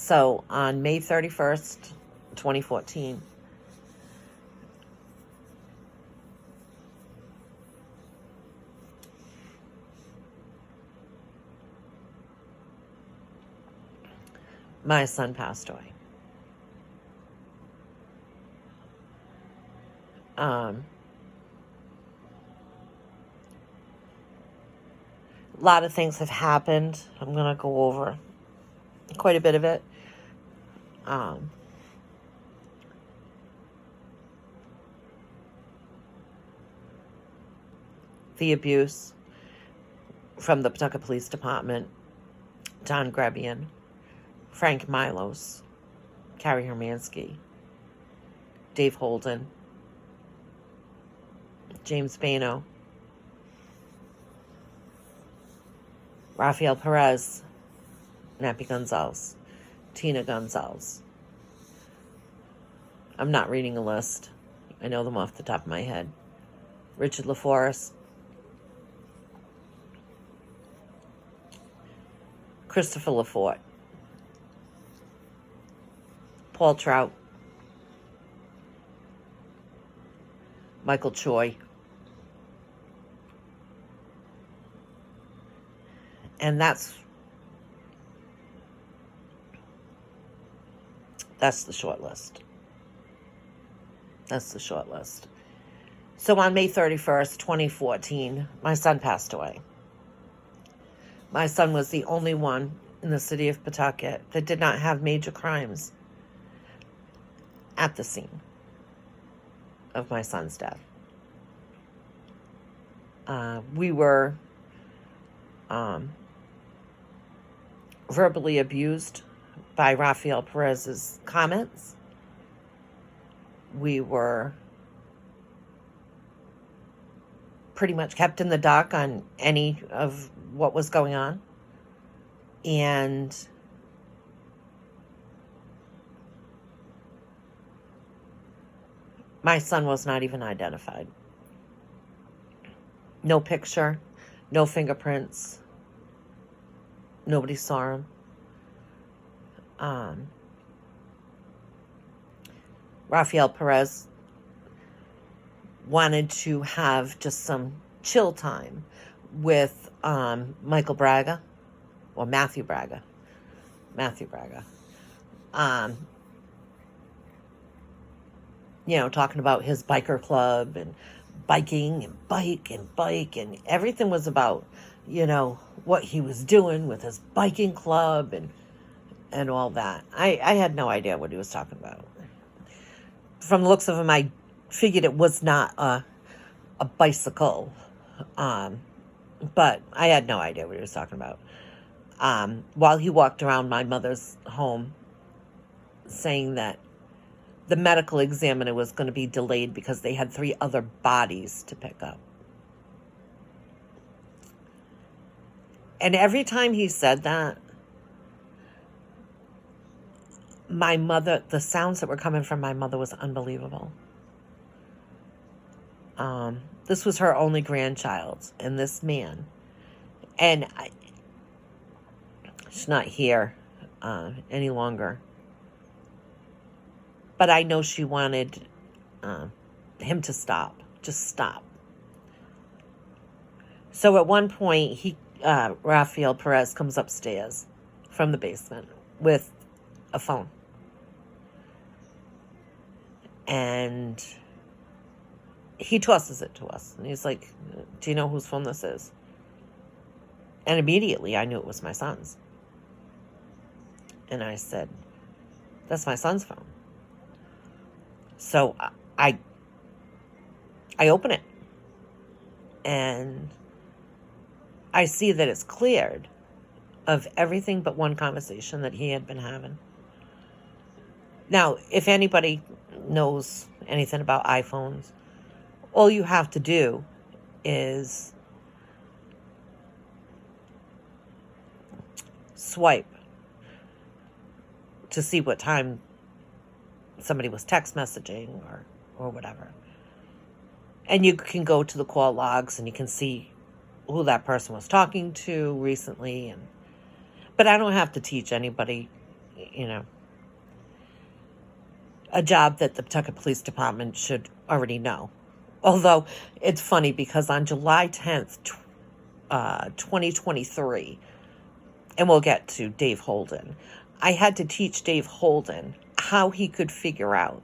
So on May 31st, 2014, my son passed away. A lot of things have happened. I'm going to go over quite a bit of it. The abuse from the Pawtucket Police Department, John Grebian, Frank Milos, Carrie Hermansky, Dave Holden, James Bano, Rafael Perez, Nappy Gonzalez, Tina Gonzalez. I'm not reading a list. I know them off the top of my head. Richard LaForest, Christopher Lafort, Paul Trout, Michael Choi, and that's the short list. That's the short list. So on May 31st, 2014, my son passed away. My son was the only one in the city of Pawtucket that did not have major crimes at the scene of my son's death. We were verbally abused by Rafael Perez's comments. We were pretty much kept in the dark on any of what was going on. And my son was not even identified. No picture, no fingerprints. Nobody saw him. Rafael Perez wanted to have just some chill time with Michael Braga, or Matthew Braga. Talking about his biker club and biking and bike and everything was about, what he was doing with his biking club and all that. I had no idea what he was talking about. From the looks of him, I figured it was not a bicycle, but I had no idea what he was talking about. While he walked around my mother's home saying that the medical examiner was going to be delayed because they had 3 other bodies to pick up. And every time he said that, my mother, the sounds that were coming from my mother was unbelievable. This was her only grandchild, and this man, and she's not here any longer. But I know she wanted him to stop, just stop. So at one point, Rafael Perez comes upstairs from the basement with a phone. And he tosses it to us. And he's like, do you know whose phone this is? And immediately I knew it was my son's. And I said, that's my son's phone. So I open it. And I see that it's cleared of everything but one conversation that he had been having. Now, if anybody knows anything about iPhones, all you have to do is swipe to see what time somebody was text messaging or whatever. And you can go to the call logs and you can see who that person was talking to recently. But I don't have to teach anybody, a job that the Pawtucket Police Department should already know. Although it's funny because on July 10th, 2023, and we'll get to Dave Holden, I had to teach Dave Holden how he could figure out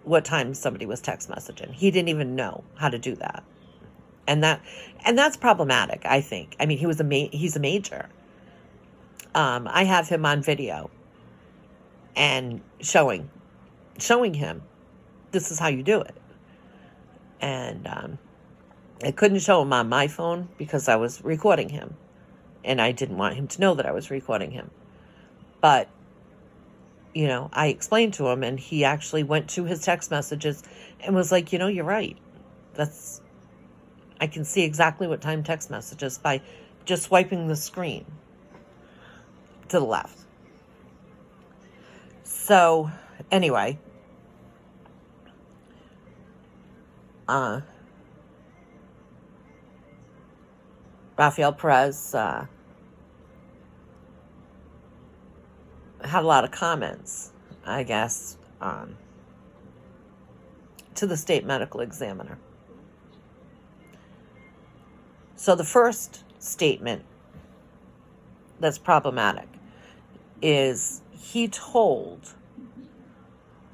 what time somebody was text messaging. He didn't even know how to do that. And that's problematic, I think. I mean, he's a major. I have him on video and showing him this is how you do it. And I couldn't show him on my phone because I was recording him, and I didn't want him to know that I was recording him. But I explained to him, and he actually went to his text messages and was like, you're right. I can see exactly what time text messages by just swiping the screen to the left. So, anyway, Rafael Perez had a lot of comments, I guess, to the state medical examiner. So the first statement that's problematic is he told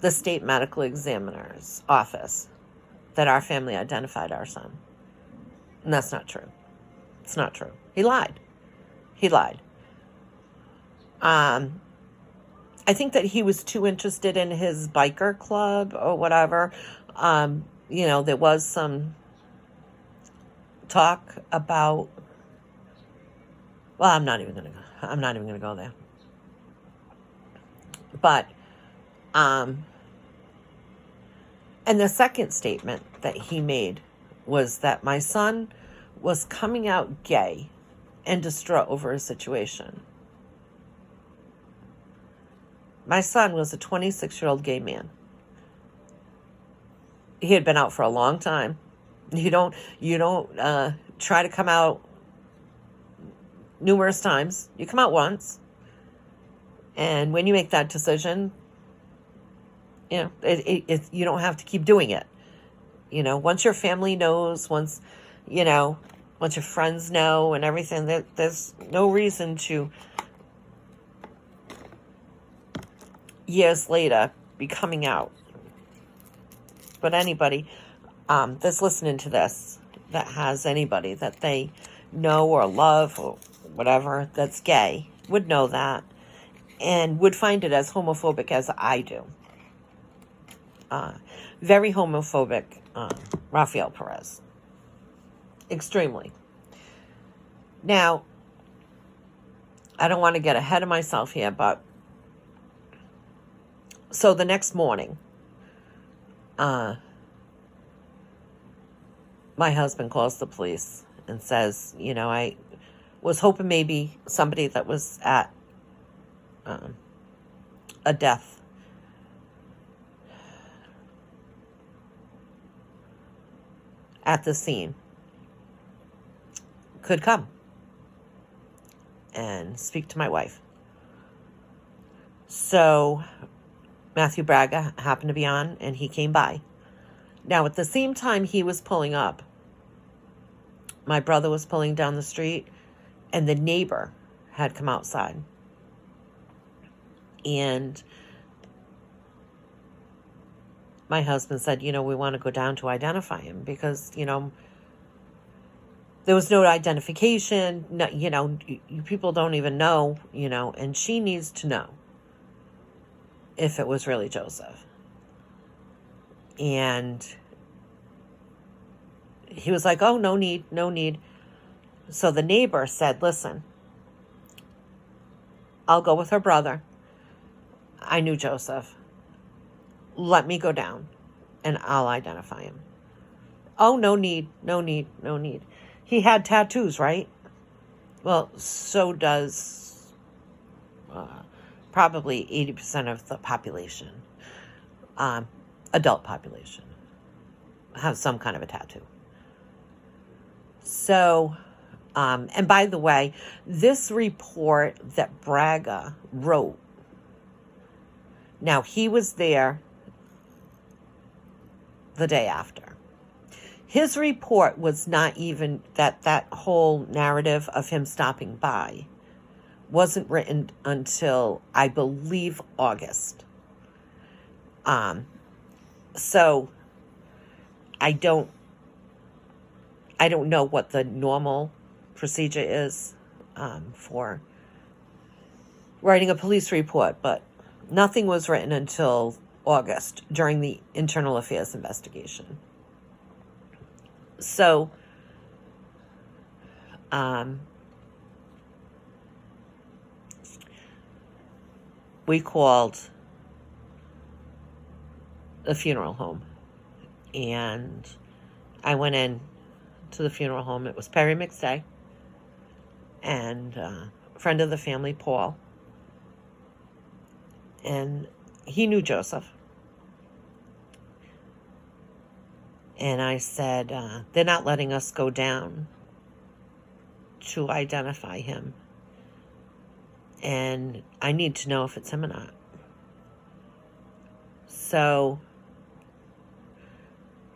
the state medical examiner's office that our family identified our son. And that's not true. It's not true. He lied. I think that he was too interested in his biker club or whatever. There was some talk about, well, I'm not even going to go there. But, and the second statement that he made was that my son was coming out gay and distraught over a situation. My son was a 26-year-old gay man. He had been out for a long time. You don't try to come out numerous times. You come out once. And when you make that decision, you don't have to keep doing it. Once your family knows, once your friends know and everything, there's no reason to, years later, be coming out. But anybody that's listening to this, that has anybody that they know or love or whatever that's gay, would know that and would find it as homophobic as I do. Very homophobic, Rafael Perez. Extremely. Now, I don't want to get ahead of myself here, but so the next morning, my husband calls the police and says, I was hoping maybe somebody that was at a death at the scene could come and speak to my wife. So Matthew Braga happened to be on, and he came by. Now, at the same time he was pulling up, my brother was pulling down the street, and the neighbor had come outside. And my husband said, we want to go down to identify him because, there was no identification. No, you people don't even know, and she needs to know if it was really Joseph. And he was like, oh, no need. So the neighbor said, listen, I'll go with her brother. I knew Joseph. Let me go down and I'll identify him. Oh, no need. He had tattoos, right? Well, so does probably 80% of the population, adult population, have some kind of a tattoo. So And by the way, this report that Braga wrote, now he was there the day after. His report was not even that whole narrative of him stopping by wasn't written until, I believe, August. So I don't know what the normal procedure is for writing a police report, but nothing was written until August during the internal affairs investigation. So, we called the funeral home, and I went in to the funeral home. It was Perry McStay and a friend of the family, Paul, and he knew Joseph. And I said, they're not letting us go down to identify him. And I need to know if it's him or not. So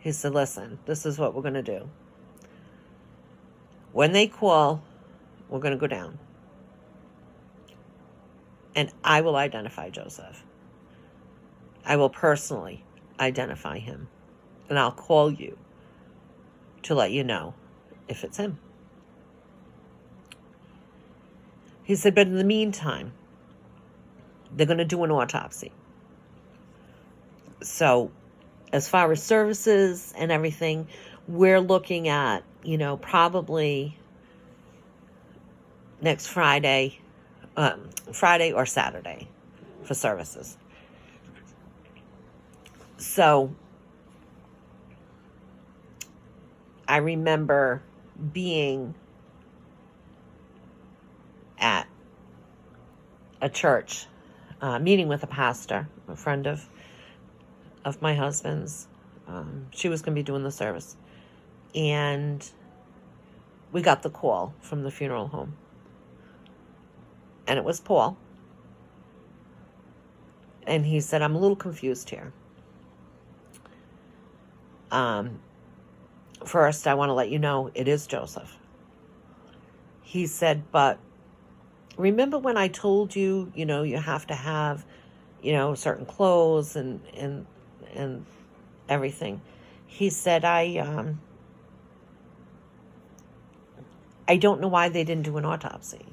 he said, listen, this is what we're going to do. When they call, we're going to go down. And I will identify Joseph. I will personally identify him. And I'll call you to let you know if it's him. He said, but in the meantime, they're going to do an autopsy. So as far as services and everything, we're looking at, probably next Friday or Saturday for services. So I remember being at a church, meeting with a pastor, a friend of my husband's. She was going to be doing the service. And we got the call from the funeral home. And it was Paul. And he said, I'm a little confused here. First, I want to let you know it is Joseph. He said, but remember when I told you, you have to have, certain clothes and everything. He said, I don't know why they didn't do an autopsy.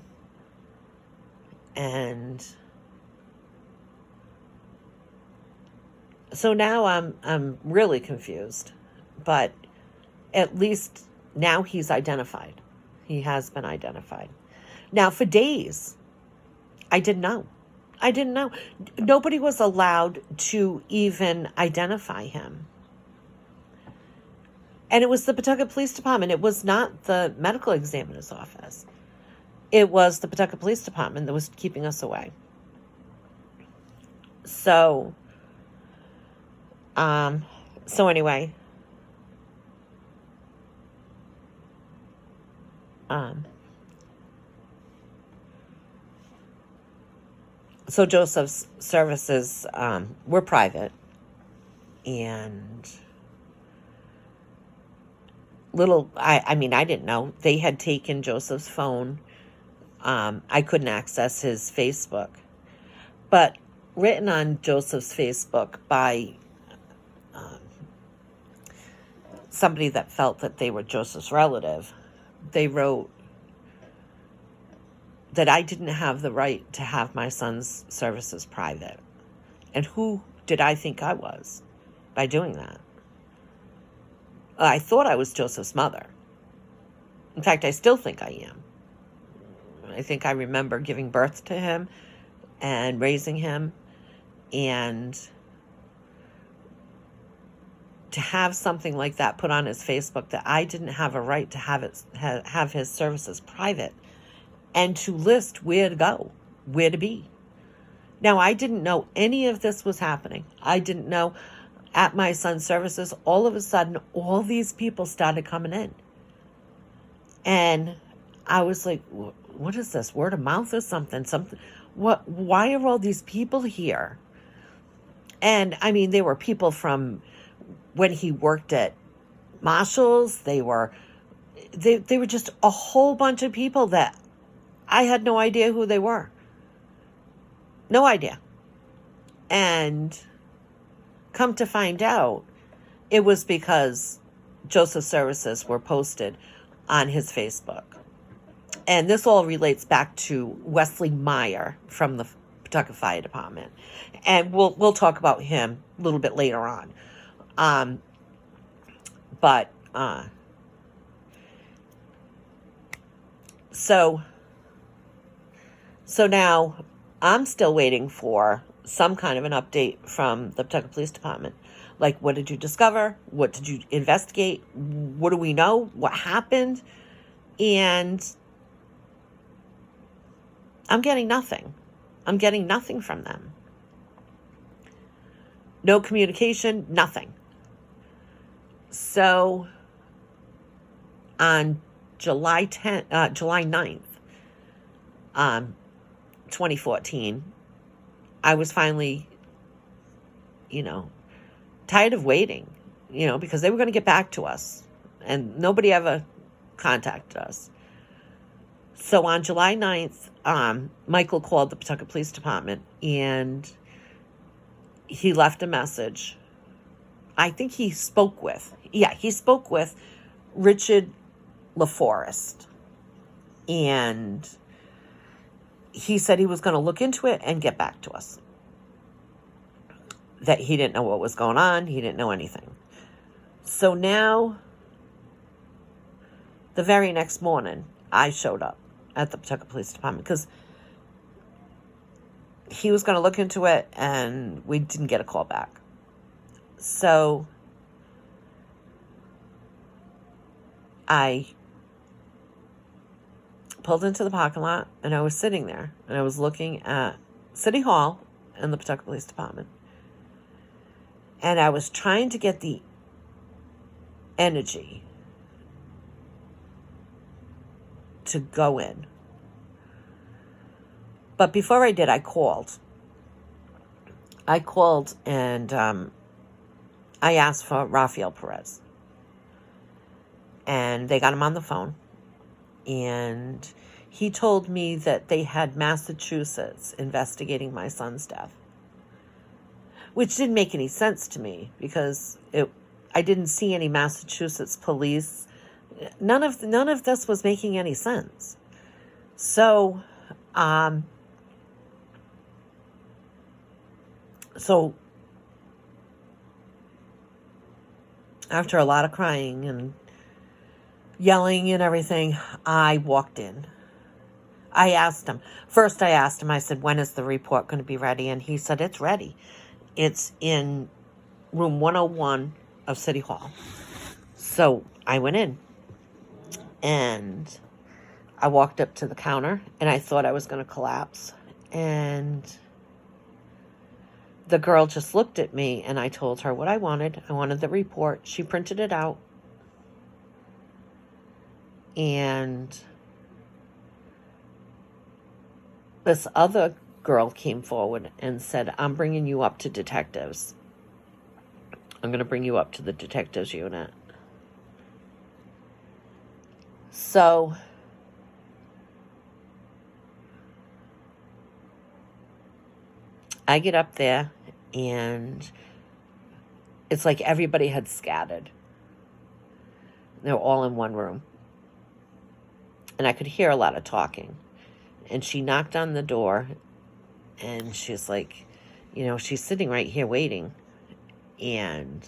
And so now I'm really confused, but at least now he's identified. He has been identified. Now, for days, I didn't know. Nobody was allowed to even identify him. And it was the Pawtucket Police Department. It was not the medical examiner's office. It was the Pawtucket Police Department that was keeping us away. So anyway, so Joseph's services were private, and I didn't know. They had taken Joseph's phone. I couldn't access his Facebook. But written on Joseph's Facebook by somebody that felt that they were Joseph's relative, they wrote that I didn't have the right to have my son's services private. And who did I think I was by doing that? I thought I was Joseph's mother. In fact, I still think I am. I think I remember giving birth to him and raising him, and to have something like that put on his Facebook, that I didn't have a right to have his services private, and to list where to go, where to be. Now, I didn't know any of this was happening. I didn't know at my son's services, all of a sudden, all these people started coming in. And I was like, what is this? Word of mouth or something? What? Why are all these people here? And I mean, they were people from when he worked at Marshall's. They were just a whole bunch of people that I had no idea who they were. No idea. And come to find out, it was because Joseph's services were posted on his Facebook. And this all relates back to Wesley Meyer from the Pawtucket Fire Department. And we'll talk about him a little bit later on. So now I'm still waiting for some kind of an update from the Pawtucket Police Department. Like, what did you discover? What did you investigate? What do we know? What happened? And I'm getting nothing. I'm getting nothing from them. No communication, nothing. So on July 9th, 2014, I was finally, tired of waiting, because they were going to get back to us, and nobody ever contacted us. So on July 9th, Michael called the Pawtucket Police Department, and he left a message. I think he spoke with Richard LaForest, and he said he was going to look into it and get back to us. That he didn't know what was going on. He didn't know anything. So now, the very next morning, I showed up at the Pawtucket Police Department because he was going to look into it, and we didn't get a call back. So I pulled into the parking lot, and I was sitting there, and I was looking at City Hall and the Pawtucket Police Department. And I was trying to get the energy to go in. But before I did, I called. And I asked for Rafael Perez. And they got him on the phone. And he told me that they had Massachusetts investigating my son's death. Which didn't make any sense to me because I didn't see any Massachusetts police. None of this was making any sense. So after a lot of crying and yelling and everything, I walked in. I asked him, I said, when is the report going to be ready? And he said, it's ready. It's in room 101 of City Hall. So I went in and I walked up to the counter and I thought I was going to collapse. And the girl just looked at me and I told her what I wanted. I wanted the report. She printed it out. And this other girl came forward and said, I'm bringing you up to detectives. I'm going to bring you up to the detectives unit. So I get up there and it's like everybody had scattered. They're all in one room. And I could hear a lot of talking. And she knocked on the door. And she's like, she's sitting right here waiting. And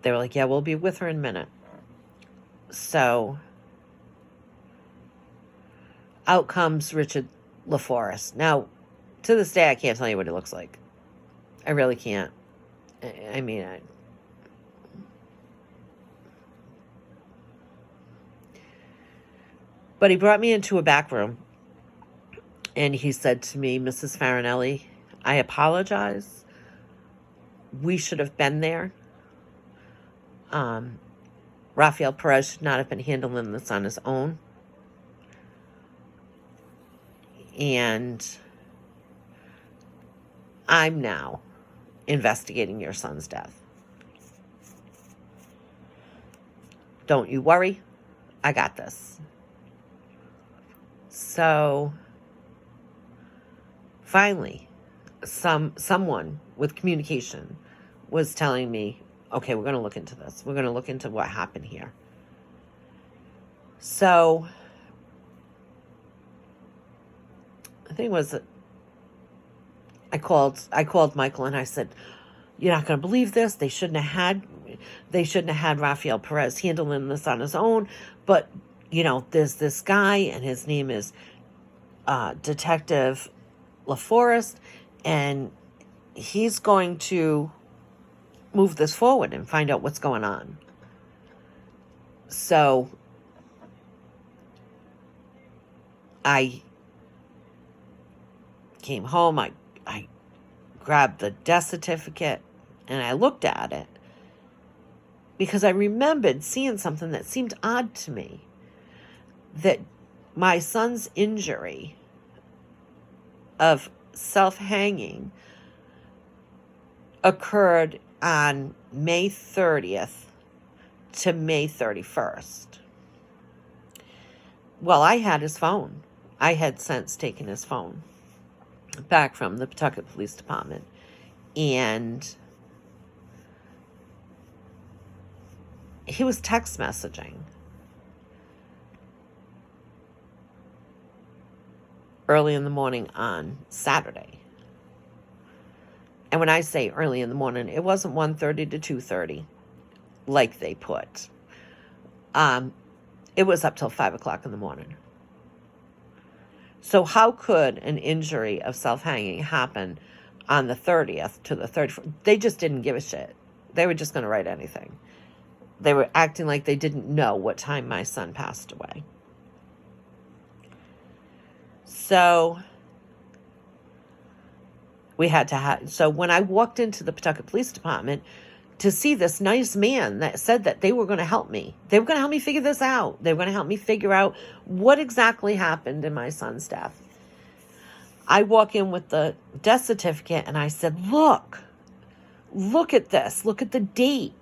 they were like, yeah, we'll be with her in a minute. So out comes Richard LaForest. Now, to this day, I can't tell you what he looks like. I really can't. I mean, but he brought me into a back room. And he said to me, Mrs. Farinelli, I apologize. We should have been there. Rafael Perez should not have been handling this on his own. And I'm now investigating your son's death. Don't you worry. I got this. So finally, someone with communication was telling me, okay, we're going to look into this. We're going to look into what happened here. So the thing was, I called Michael and I said, you're not going to believe this. They shouldn't have had Rafael Perez handling this on his own. But, there's this guy and his name is Detective LaForest, and he's going to move this forward and find out what's going on. So I came home, I grabbed the death certificate and I looked at it because I remembered seeing something that seemed odd to me, that my son's injury of self-hanging occurred on May 30th to May 31st. Well, I had his phone. I had since taken his phone back from the Pawtucket Police Department, and he was text messaging early in the morning on Saturday. And when I say early in the morning, it wasn't 1:30 to 2:30 like they put. It was up till 5 o'clock in the morning. So how could an injury of self-hanging happen on the 30th to the 31st? They just didn't give a shit. They were just going to write anything. They were acting like they didn't know what time my son passed away. So so when I walked into the Pawtucket Police Department to see this nice man that said that they were going to help me. They were going to help me figure this out. They were going to help me figure out what exactly happened in my son's death. I walk in with the death certificate and I said, look at this. Look at the date.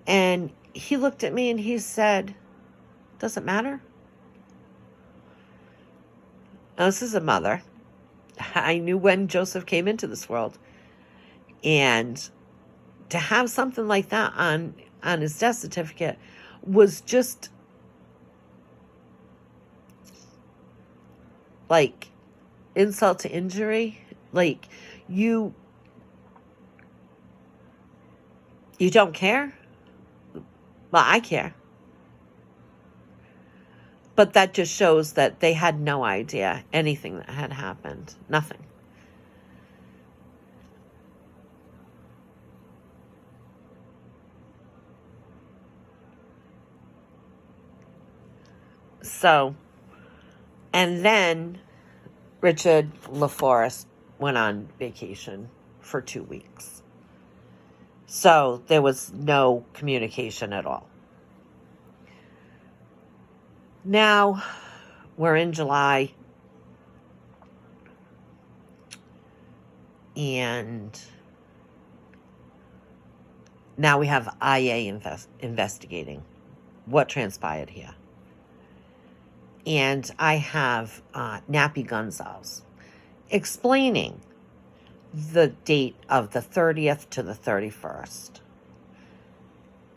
And he looked at me and he said, does it matter? Now, this is a mother. I knew when Joseph came into this world. And to have something like that on his death certificate was just like insult to injury. Like, you don't care? Well, I care. But that just shows that they had no idea anything that had happened. Nothing. So, and then Richard LaForest went on vacation for 2 weeks. So there was no communication at all. Now we're in July, and now we have IA investigating what transpired here. And I have Nappy Gonzalez explaining the date of the 30th to the 31st.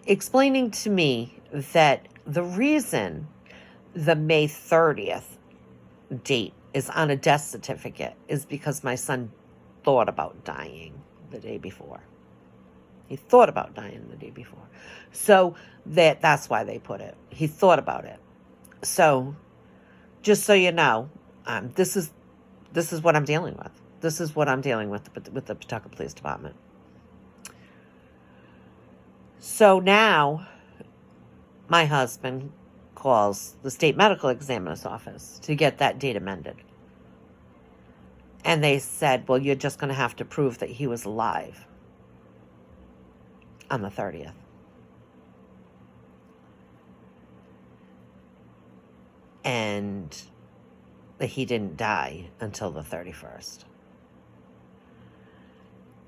Explaining to me that the reason the May 30th date is on a death certificate is because my son thought about dying the day before. He thought about dying the day before. So that's why they put it. He thought about it. So just so you know, this is what I'm dealing with. This is what I'm dealing with the Pawtucket Police Department. So now my husband calls the state medical examiner's office to get that date amended. And they said, well, you're just going to have to prove that he was alive on the 30th. And that he didn't die until the 31st.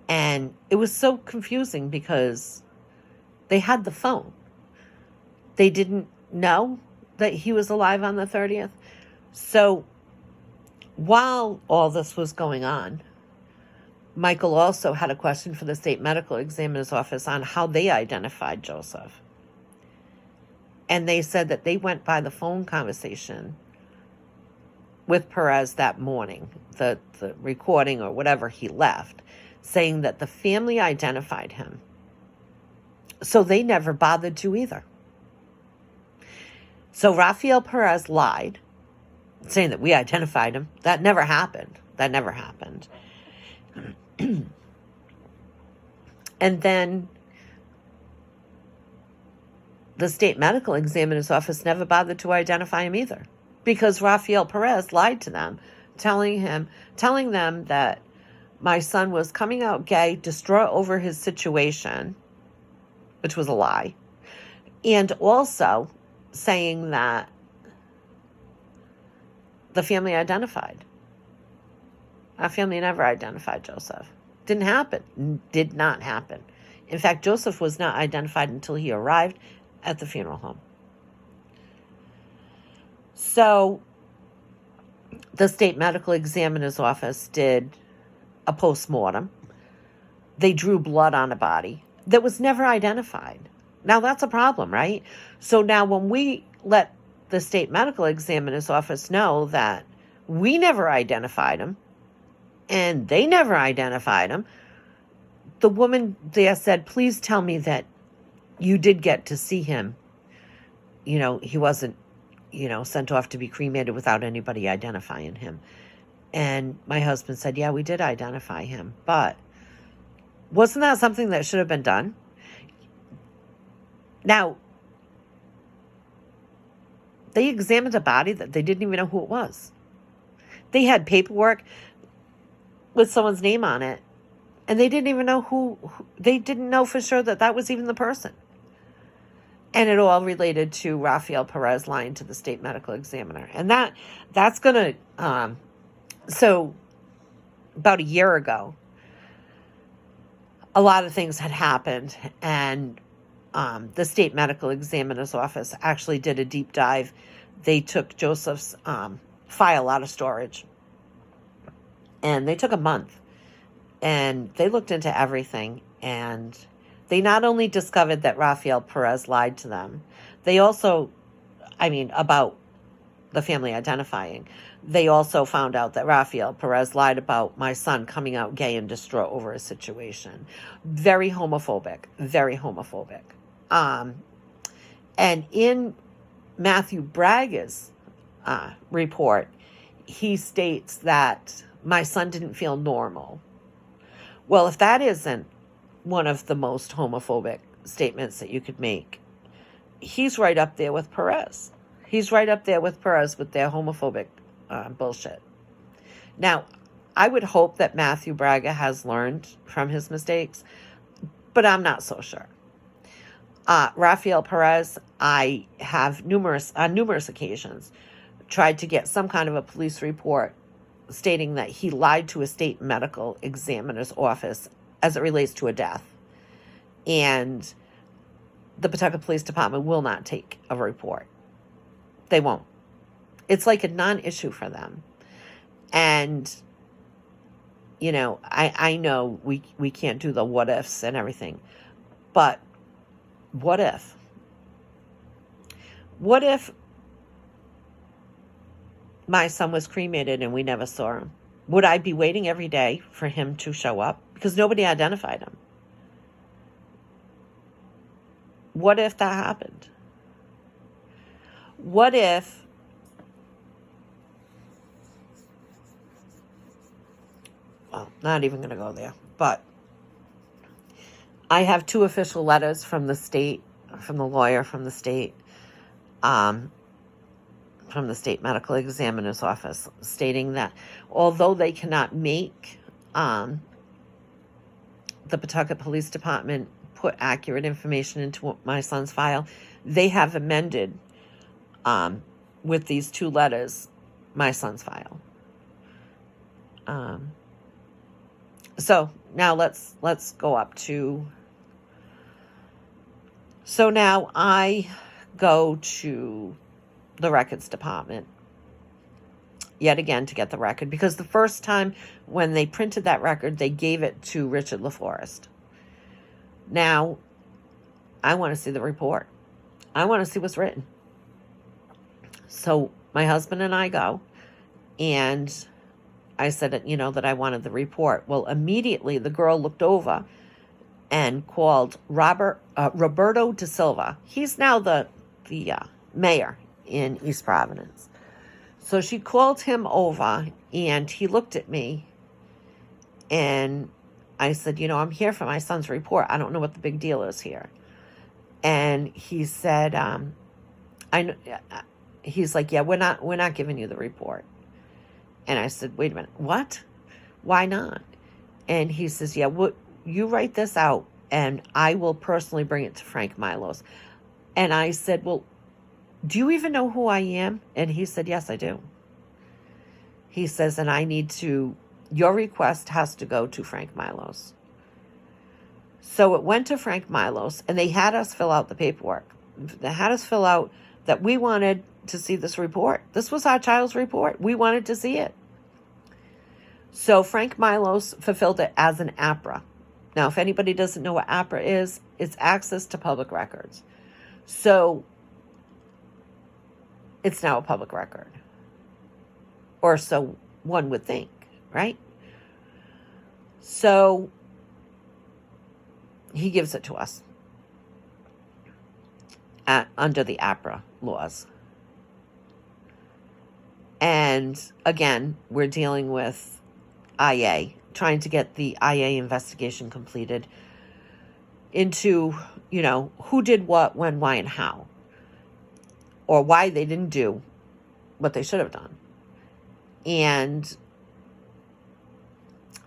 And it was so confusing because they had the phone. They didn't know that he was alive on the 30th. So while all this was going on, Michael also had a question for the state medical examiner's office on how they identified Joseph. And they said that they went by the phone conversation with Perez that morning, the recording or whatever he left, saying that the family identified him. So they never bothered to either. So Rafael Perez lied, saying that we identified him. That never happened. That never happened. And then the state medical examiner's office never bothered to identify him either, because Rafael Perez lied to them, telling them that my son was coming out gay, distraught over his situation, which was a lie, and also saying that the family identified. Our family never identified Joseph. Didn't happen. Did not happen. In fact, Joseph was not identified until he arrived at the funeral home. So the state medical examiner's office did a post-mortem. They drew blood on a body that was never identified. Now that's a problem, right? So now when we let the state medical examiner's office know that we never identified him and they never identified him, the woman there said, please tell me that you did get to see him. He wasn't, sent off to be cremated without anybody identifying him. And my husband said, yeah, we did identify him. But wasn't that something that should have been done? Now, they examined a body that they didn't even know who it was. They had paperwork with someone's name on it, and they didn't even know they didn't know for sure that was even the person. And it all related to Rafael Perez lying to the state medical examiner. And that's going to, so about a year ago, a lot of things had happened, and the state medical examiner's office actually did a deep dive. They took Joseph's file out of storage, and they took a month, and they looked into everything, and they not only discovered that Rafael Perez lied to them, they also, about the family identifying, they also found out that Rafael Perez lied about my son coming out gay and distraught over a situation. Very homophobic, very homophobic. And in Matthew Braga's report, he states that my son didn't feel normal. Well, if that isn't one of the most homophobic statements that you could make, he's right up there with Perez. He's right up there with Perez with their homophobic bullshit. Now, I would hope that Matthew Braga has learned from his mistakes, but I'm not so sure. Rafael Perez, I have on numerous occasions tried to get some kind of a police report stating that he lied to a state medical examiner's office as it relates to a death. And the Pawtucket Police Department will not take a report. They won't. It's like a non-issue for them. And, I know we can't do the what ifs and everything, but what if? What if my son was cremated and we never saw him? Would I be waiting every day for him to show up? Because nobody identified him. What if that happened? What if not even going to go there, but I have 2 official letters from the state, from the lawyer from the state, from the state medical examiner's office, stating that although they cannot make the Pawtucket Police Department put accurate information into my son's file, they have amended with these 2 letters my son's file. So now let's go up to. So now I go to the records department yet again to get the record, because the first time when they printed that record, they gave it to Richard LaForest. Now, I want to see the report. I want to see what's written. So my husband and I go, and I said, that I wanted the report. Well, immediately the girl looked over and called Roberto da Silva. He's now the mayor in East Providence. So she called him over, and he looked at me, and I said, I'm here for my son's report. I don't know what the big deal is here. And he said, he's like, yeah, we're not giving you the report. And I said, wait a minute, what? Why not? And he says, yeah, you write this out, and I will personally bring it to Frank Milos. And I said, well, do you even know who I am? And he said, yes, I do. He says, and your request has to go to Frank Milos. So it went to Frank Milos, and they had us fill out the paperwork. They had us fill out that we wanted to see this report. This was our child's report. We wanted to see it. So Frank Milos fulfilled it as an APRA. Now, if anybody doesn't know what APRA is, it's access to public records. So it's now a public record. Or so one would think, right? So he gives it to us under the APRA laws. And again, we're dealing with IA, trying to get the IA investigation completed into, who did what, when, why, and how. Or why they didn't do what they should have done. And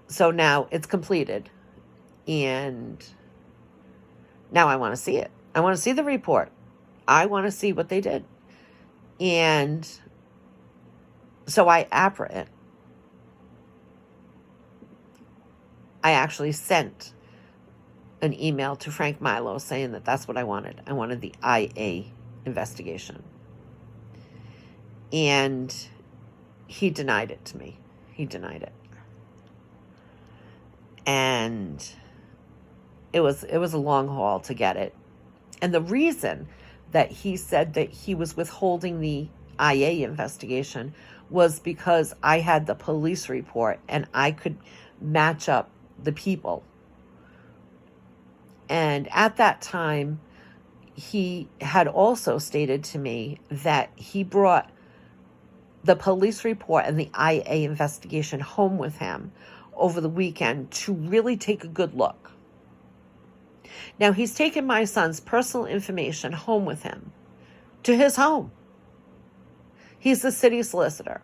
so now it's completed. And now I want to see it. I want to see the report. I want to see what they did. And so I APRA it. I actually sent an email to Frank Milos saying that that's what I wanted. I wanted the IA investigation. And he denied it to me. He denied it. And it was a long haul to get it. And the reason that he said that he was withholding the IA investigation was because I had the police report and I could match up the people. And at that time, he had also stated to me that he brought the police report and the IA investigation home with him over the weekend to really take a good look. Now, he's taken my son's personal information home with him to his home. He's the city solicitor.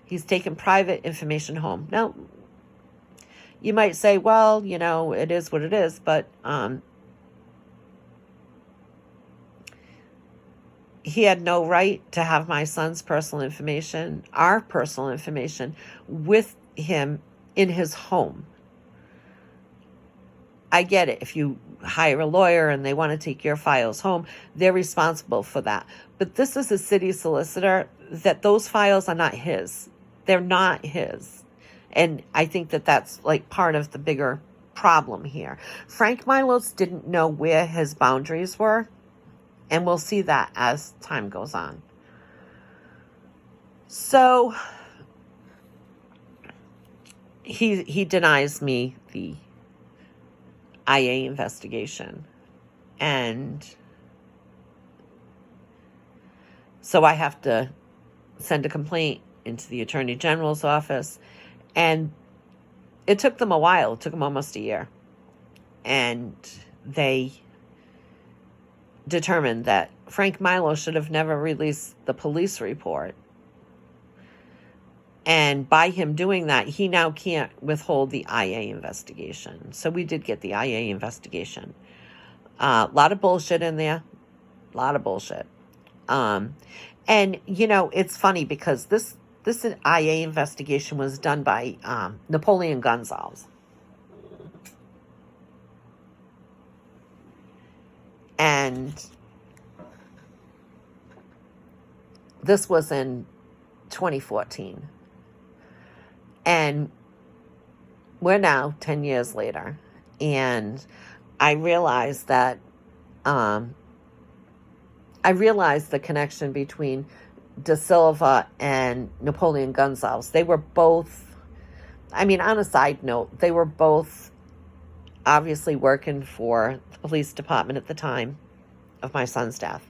He's taken private information home. Now, you might say, well, it is what it is, but he had no right to have my son's personal information, our personal information, with him in his home. I get it. If you hire a lawyer and they want to take your files home, they're responsible for that. But this is a city solicitor, that those files are not his. They're not his. And I think that that's like part of the bigger problem here. Frank Milos didn't know where his boundaries were. And we'll see that as time goes on. So he denies me the IA investigation. And so I have to send a complaint into the Attorney General's office. And it took them a while. It took them almost a year. And they determined that Frank Milos should have never released the police report. And by him doing that, he now can't withhold the IA investigation. So we did get the IA investigation. A lot of bullshit in there. A lot of bullshit. And, it's funny because This IA investigation was done by Napoleon Gonzalez. And this was in 2014. And we're now 10 years later. And I realized that, I realized the connection between Da Silva and Napoleon Gonzalez. They were both, I mean, on a side note, they were both obviously working for the police department at the time of my son's death.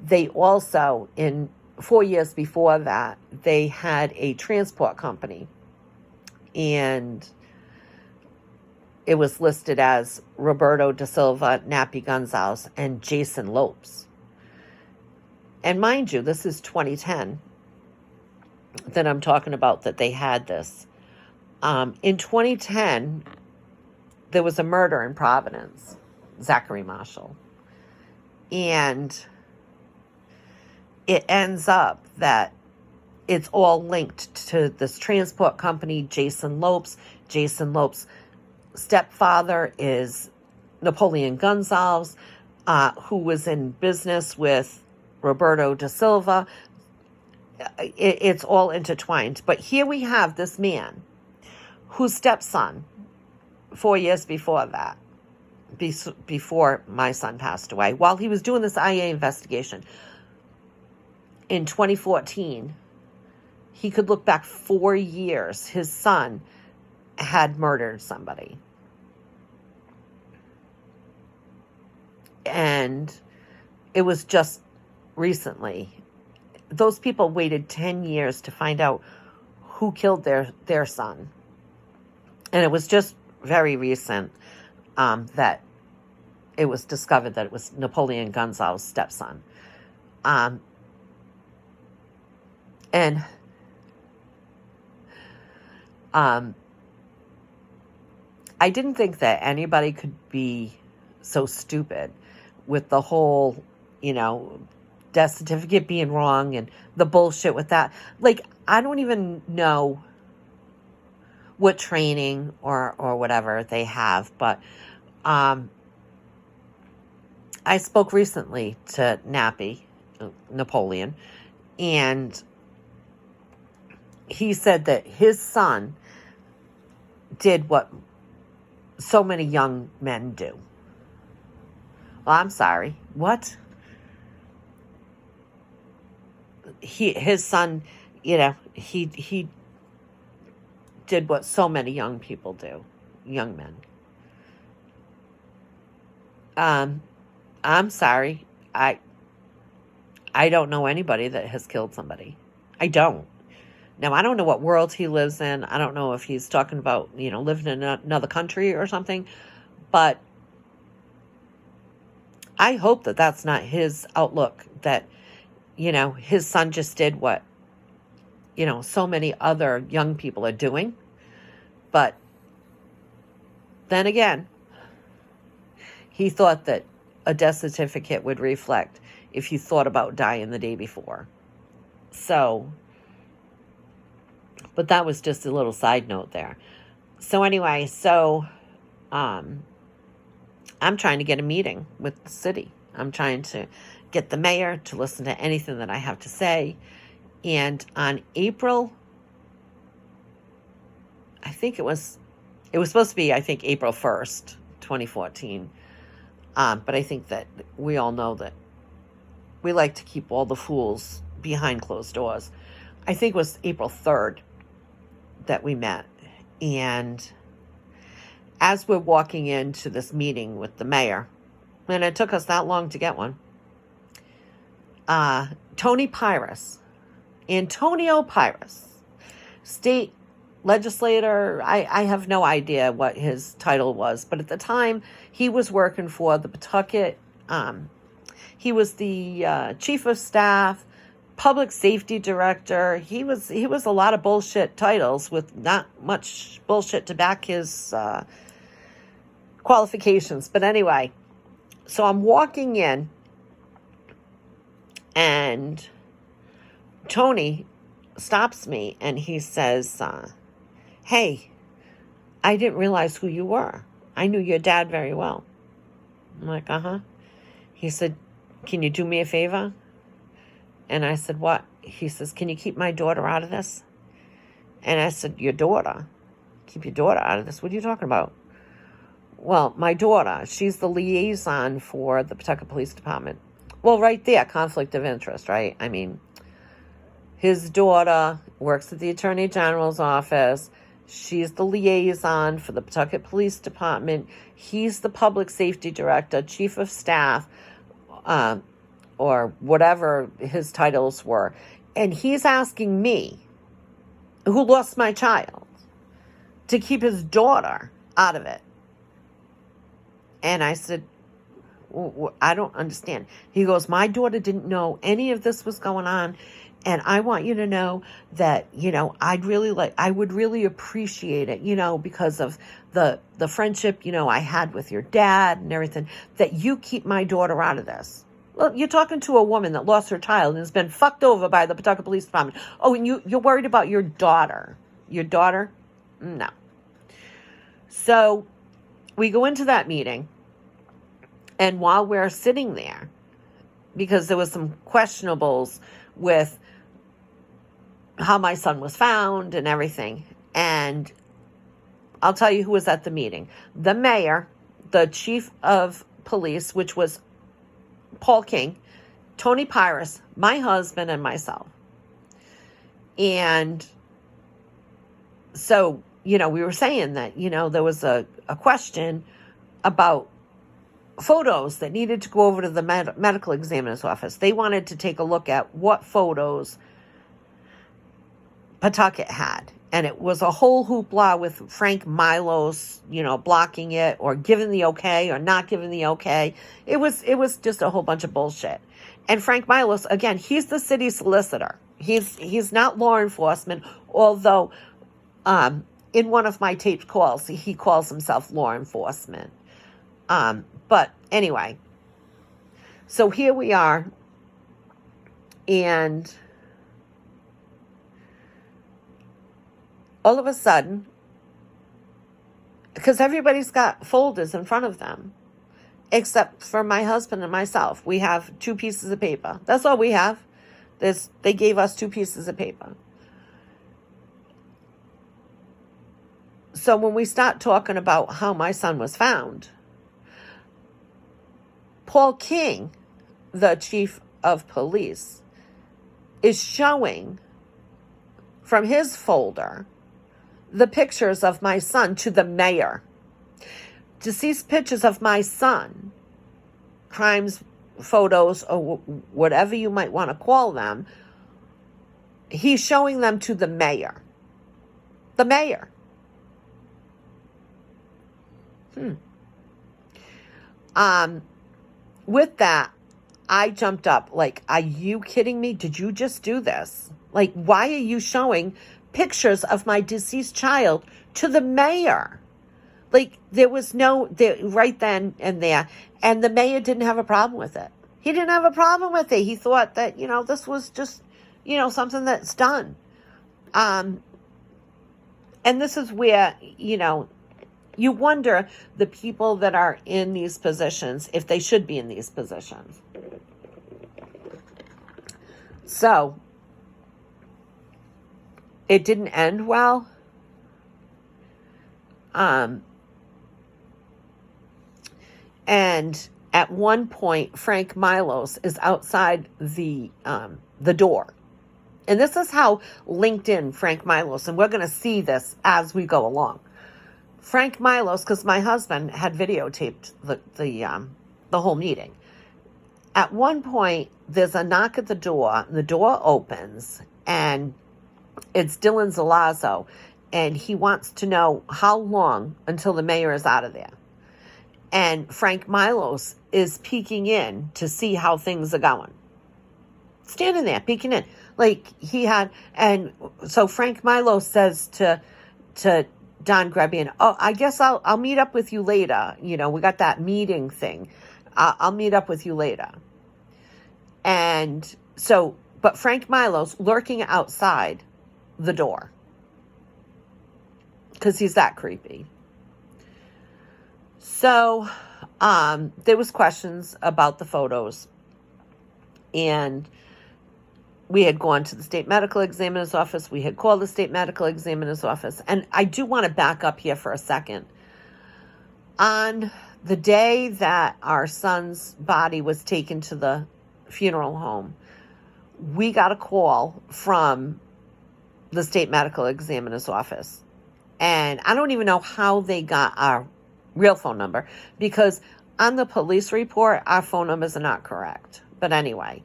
They also, in 4 years before that, they had a transport company, and it was listed as Roberto Da Silva, Nappy Gonzalez, and Jason Lopes. And mind you, this is 2010 that I'm talking about that they had this. In 2010, there was a murder in Providence, Zachary Marshall. And it ends up that it's all linked to this transport company, Jason Lopes. Jason Lopes' stepfather is Napoleon Gonzalez, who was in business with Roberto Da Silva. It's all intertwined. But here we have this man whose stepson, 4 years before that, before my son passed away, while he was doing this IA investigation in 2014, he could look back 4 years. His son had murdered somebody. And it was just recently. Those people waited 10 years to find out who killed their son. And it was just very recent that it was discovered that it was Napoleon Gonzalez's stepson. And I didn't think that anybody could be so stupid with the whole, death certificate being wrong and the bullshit with that. Like, I don't even know what training or whatever they have, but I spoke recently to Napoleon, and he said that his son did what so many young men do. Well, I'm sorry. What? His son, he did what so many young people do, young men. I'm sorry. I don't know anybody that has killed somebody. I don't. Now, I don't know what world he lives in. I don't know if he's talking about, living in another country or something. But I hope that that's not his outlook, that, his son just did what, so many other young people are doing. But then again, he thought that a death certificate would reflect if you thought about dying the day before. So, but that was just a little side note there. So anyway, I'm trying to get a meeting with the city. I'm trying to get the mayor to listen to anything that I have to say. And on April, I think it was supposed to be, April 1st, 2014. But I think that we all know that we like to keep all the fools behind closed doors. I think it was April 3rd that we met. And as we're walking into this meeting with the mayor, and it took us that long to get one, Antonio Pires, state legislator, I have no idea what his title was, but at the time he was working for the Pawtucket. He was the chief of staff, public safety director. He was a lot of bullshit titles with not much bullshit to back his qualifications. But anyway, so I'm walking in, and Tony stops me and he says, hey, I didn't realize who you were. I knew your dad very well. I'm like, uh-huh. He said, can you do me a favor? And I said, what? He says, can you keep my daughter out of this? And I said, your daughter? Keep your daughter out of this? What are you talking about? Well, my daughter, she's the liaison for the Pawtucket Police Department. Well, right there, conflict of interest, right? I mean, his daughter works at the Attorney General's office. She's the liaison for the Pawtucket Police Department. He's the public safety director, chief of staff, or whatever his titles were. And he's asking me, who lost my child, to keep his daughter out of it. And I said, I don't understand. He goes, my daughter didn't know any of this was going on. And I want you to know that, I would really appreciate it, because of the friendship, I had with your dad and everything, that you keep my daughter out of this. Well, you're talking to a woman that lost her child and has been fucked over by the Pawtucket Police Department. Oh, and you're worried about your daughter. Your daughter? No. So we go into that meeting, and while we're sitting there, because there was some questionables with how my son was found and everything, and I'll tell you who was at the meeting. The mayor, the chief of police, which was Paul King, Tony Pyrus, my husband, and myself. And so, we were saying that, there was a question about photos that needed to go over to the medical examiner's office. They wanted to take a look at what photos Pawtucket had. And it was a whole hoopla with Frank Milos, blocking it or giving the okay or not giving the okay. It was just a whole bunch of bullshit. And Frank Milos, again, he's the city solicitor. He's not law enforcement, although in one of my taped calls, he calls himself law enforcement. But anyway, so here we are, and all of a sudden, because everybody's got folders in front of them, except for my husband and myself. We have 2 pieces of paper. That's all we have. They gave us 2 pieces of paper. So when we start talking about how my son was found, Paul King, the chief of police, is showing from his folder the pictures of my son to the mayor. Deceased pictures of my son, crimes, photos, or whatever you might want to call them, he's showing them to the mayor. The mayor. With that, I jumped up like, are you kidding me? Did you just do this? Like, why are you showing pictures of my deceased child to the mayor? Like, there was right then and there. And the mayor didn't have a problem with it. He didn't have a problem with it. He thought that, this was just, something that's done. And this is where, you wonder the people that are in these positions, if they should be in these positions. So, it didn't end well. And at one point, Frank Milos is outside the door. And this is how linked in Frank Milos, and we're going to see this as we go along. Frank Milos, because my husband had videotaped the whole meeting. At one point, there's a knock at the door. The door opens, and it's Dylan Zalazzo, and he wants to know how long until the mayor is out of there. And Frank Milos is peeking in to see how things are going. Standing there, peeking in. And so Frank Milos says to Don Grebian, oh, I guess I'll meet up with you later. We got that meeting thing. I'll meet up with you later. And so, but Frank Milos, lurking outside, the door because he's that creepy. So there was questions about the photos, and we had gone to the state medical examiner's office. We had called the state medical examiner's office. And I do want to back up here for a second. On the day that our son's body was taken to the funeral home, we got a call from the state medical examiner's office. And I don't even know how they got our real phone number, because on the police report, our phone numbers are not correct. But anyway,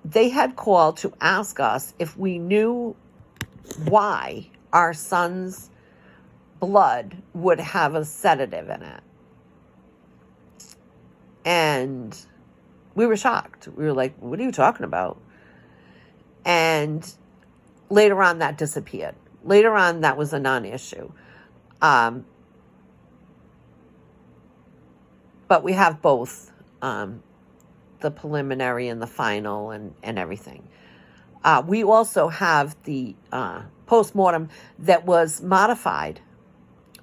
they had called to ask us if we knew why our son's blood would have a sedative in it. And we were shocked. We were like, what are you talking about? And later on, that disappeared. Later on, that was a non-issue. But we have both the preliminary and the final and everything. We also have the postmortem that was modified.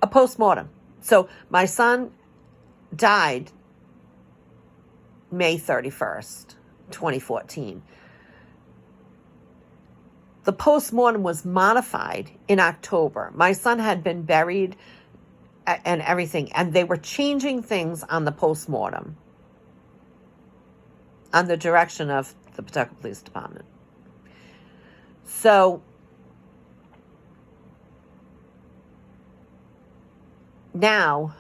A postmortem. So my son died May 31st, 2014. The postmortem was modified in October. My son had been buried and everything, and they were changing things on the postmortem on the direction of the Pawtucket Police Department. So now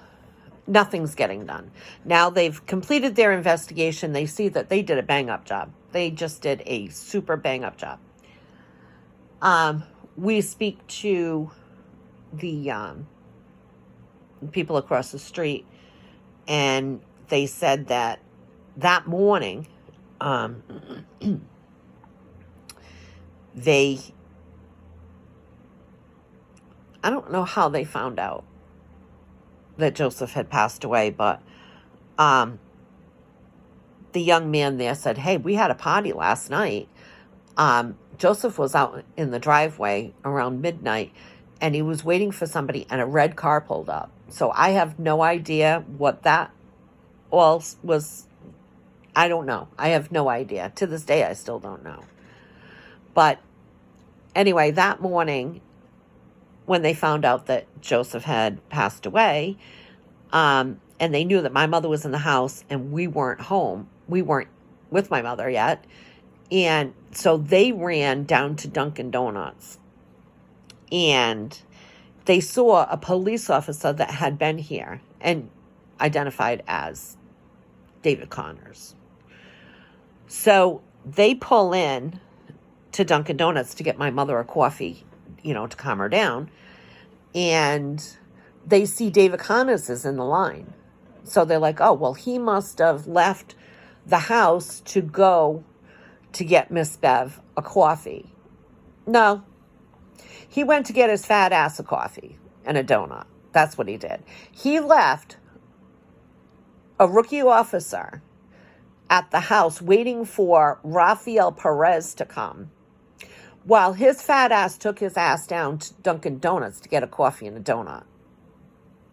nothing's getting done. Now they've completed their investigation. They see that they did a bang-up job. They just did a super bang-up job. We speak to the people across the street, and they said that morning, I don't know how they found out that Joseph had passed away, but the young man there said, hey, we had a party last night. Joseph was out in the driveway around midnight, and he was waiting for somebody, and a red car pulled up. So I have no idea what that all was. I don't know. I have no idea. To this day, I still don't know. But anyway, that morning, when they found out that Joseph had passed away, and they knew that my mother was in the house and we weren't home, we weren't with my mother yet, and so they ran down to Dunkin' Donuts, and they saw a police officer that had been here and identified as David Connors. So they pull in to Dunkin' Donuts to get my mother a coffee, to calm her down. And they see David Connors is in the line. So they're like, oh, well, he must have left the house to go to get Miss Bev a coffee. No. He went to get his fat ass a coffee and a donut. That's what he did. He left a rookie officer at the house waiting for Rafael Perez to come, while his fat ass took his ass down to Dunkin' Donuts to get a coffee and a donut.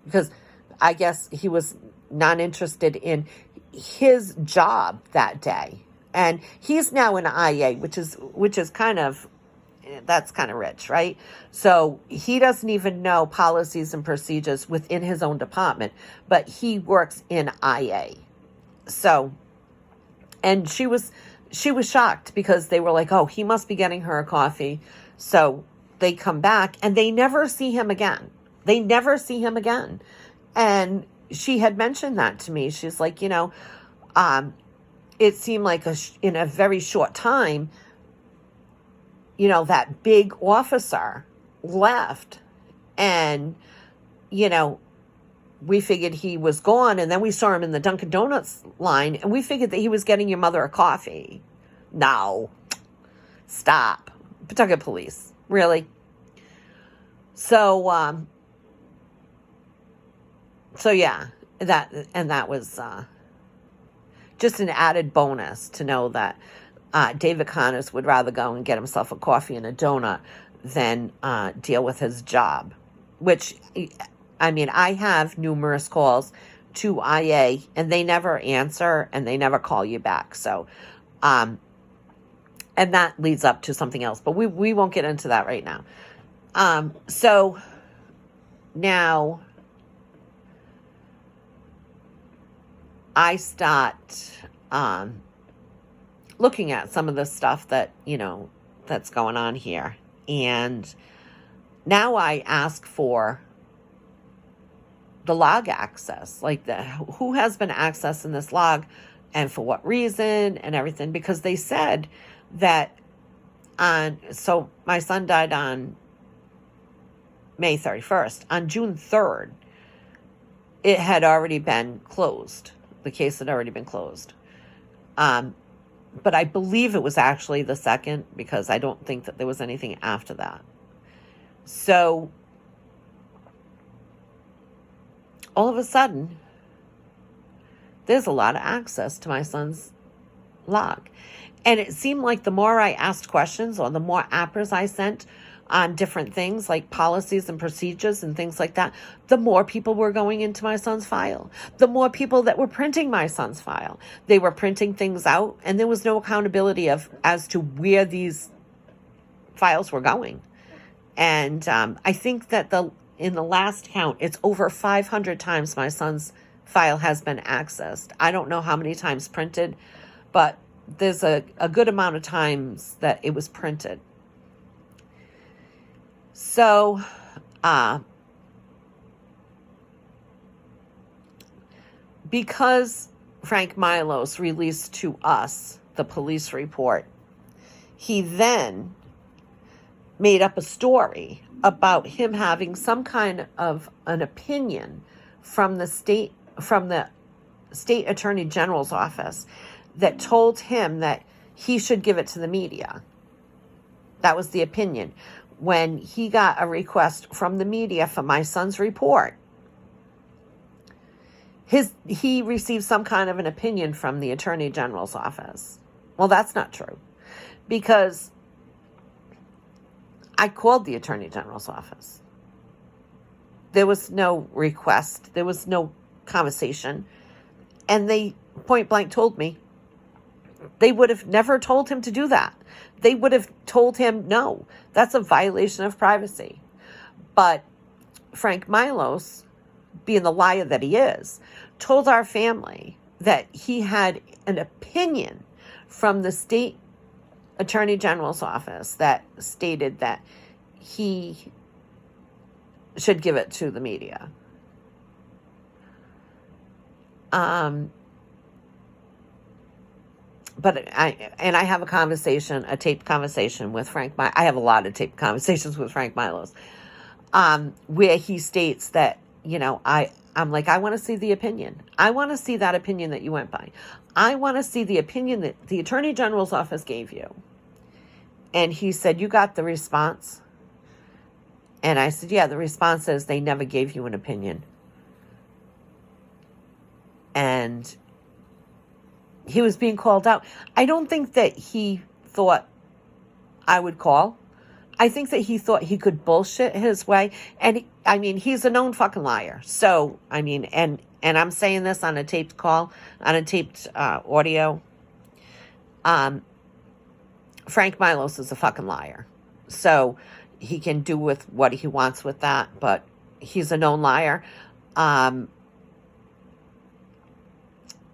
Because I guess he was not interested in his job that day. And he's now in IA, which is kind of, that's kind of rich, right? So he doesn't even know policies and procedures within his own department, but he works in IA. So, and she was shocked because they were like, oh, he must be getting her a coffee. So they come back and they never see him again. And she had mentioned that to me. She's like, it seemed like in a very short time, that big officer left, and, we figured he was gone, and then we saw him in the Dunkin' Donuts line, and we figured that he was getting your mother a coffee. No. Stop. Pawtucket Police. Really? So yeah, that was just an added bonus to know that David Connors would rather go and get himself a coffee and a donut than deal with his job, which, I mean, I have numerous calls to IA and they never answer and they never call you back. So, and that leads up to something else, but we won't get into that right now. So now I start looking at some of the stuff that, that's going on here. And now I ask for the log access, like who has been accessing this log and for what reason and everything, because they said that so my son died on May 31st. On June 3rd, it had already been closed. The case had already been closed. But I believe it was actually the 2nd, because I don't think that there was anything after that. So all of a sudden, there's a lot of access to my son's log. And it seemed like the more I asked questions or the more APRAs I sent on different things like policies and procedures and things like that, the more people were going into my son's file, the more people that were printing my son's file. They were printing things out and there was no accountability as to where these files were going. And I think that in the last count, it's over 500 times my son's file has been accessed. I don't know how many times printed, but there's a good amount of times that it was printed. So, because Frank Milos released to us the police report, he then made up a story about him having some kind of an opinion from the state attorney general's office that told him that he should give it to the media. That was the opinion. When he got a request from the media for my son's report, he received some kind of an opinion from the attorney general's office. Well, that's not true, because I called the attorney general's office. There was no request. There was no conversation. And they point blank told me they would have never told him to do that. They would have told him, no, that's a violation of privacy. But Frank Milos, being the liar that he is, told our family that he had an opinion from the state attorney general's office that stated that he should give it to the media. But I have a taped conversation with Frank. I have a lot of taped conversations with Frank Milos, where he states that, I'm like, I want to see the opinion. I want to see that opinion that you went by. I want to see the opinion that the attorney general's office gave you. And he said, you got the response? And I said, yeah, the response says they never gave you an opinion. And he was being called out. I don't think that he thought I would call. I think that he thought he could bullshit his way. And he's a known fucking liar. So, and I'm saying this on a taped call, on a taped audio. Frank Milos is a fucking liar. So he can do with what he wants with that, but he's a known liar. And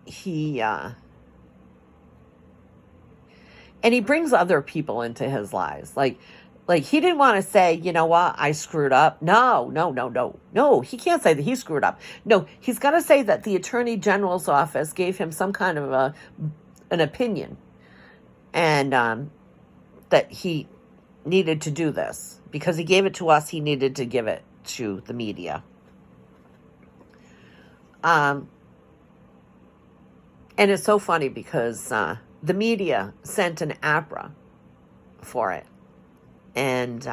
he brings other people into his lies. Like he didn't want to say, you know what, I screwed up. No, he can't say that he screwed up. No, he's got to say that the attorney general's office gave him some kind of an opinion. And that he needed to do this. Because he gave it to us, he needed to give it to the media. And it's so funny because the media sent an APRA for it. And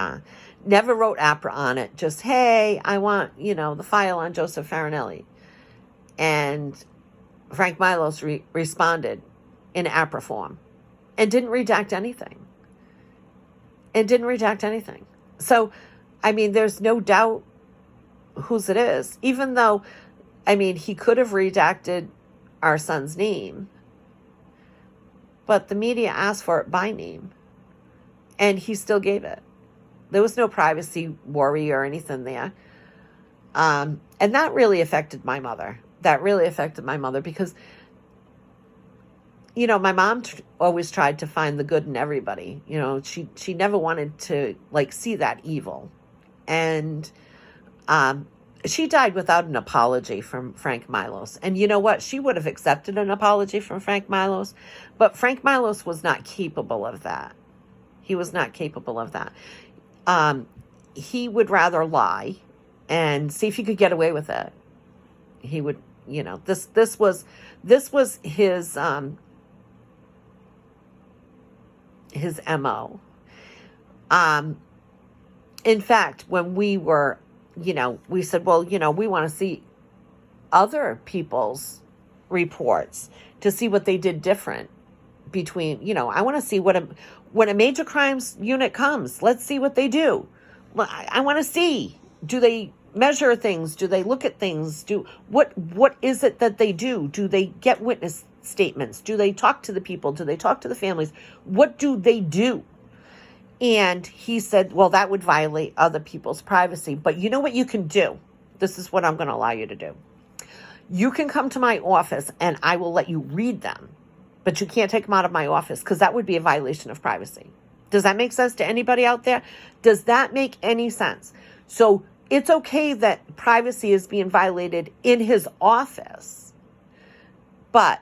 never wrote APRA on it. Just, hey, I want, the file on Joseph Farinelli. And Frank Milos responded in APRA form. And didn't redact anything. So, I mean, there's no doubt whose it is, even though, I mean, he could have redacted our son's name, but the media asked for it by name, and he still gave it. There was no privacy worry or anything there. And that really affected my mother. Because, you know, my mom always tried to find the good in everybody. You know, she never wanted to, like, see that evil. And she died without an apology from Frank Milos. And you know what? She would have accepted an apology from Frank Milos, but Frank Milos was not capable of that. He was not capable of that. He would rather lie and see if he could get away with it. He would, you know, this was his MO. In fact, when we were, you know, we said, well, you know, we want to see other people's reports to see what they did different between, you know, I want to see when a major crimes unit comes, let's see what they do. I want to see, do they measure things? Do they look at things? What is it that they do? Do they get witness statements? Do they talk to the people? Do they talk to the families? What do they do? And he said, well, that would violate other people's privacy. But you know what you can do? This is what I'm going to allow you to do. You can come to my office and I will let you read them. But you can't take them out of my office because that would be a violation of privacy. Does that make sense to anybody out there? Does that make any sense? So it's okay that privacy is being violated in his office, but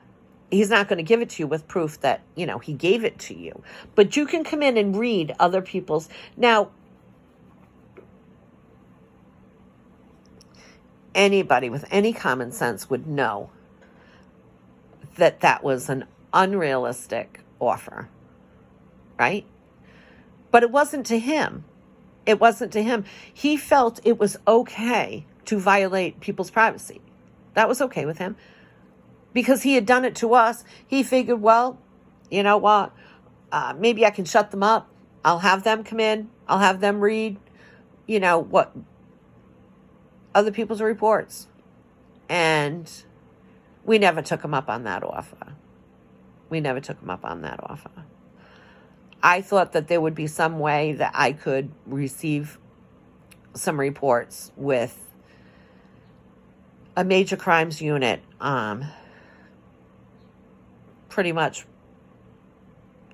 he's not going to give it to you with proof that, you know, he gave it to you. But you can come in and read other people's. Now, anybody with any common sense would know that that was an unrealistic offer, right? But it wasn't to him. It wasn't to him. He felt it was okay to violate people's privacy. That was okay with him. Because he had done it to us, he figured, well, you know what? Maybe I can shut them up. I'll have them come in. I'll have them read, you know, what other people's reports. And we never took him up on that offer. I thought that there would be some way that I could receive some reports with a major crimes unit, pretty much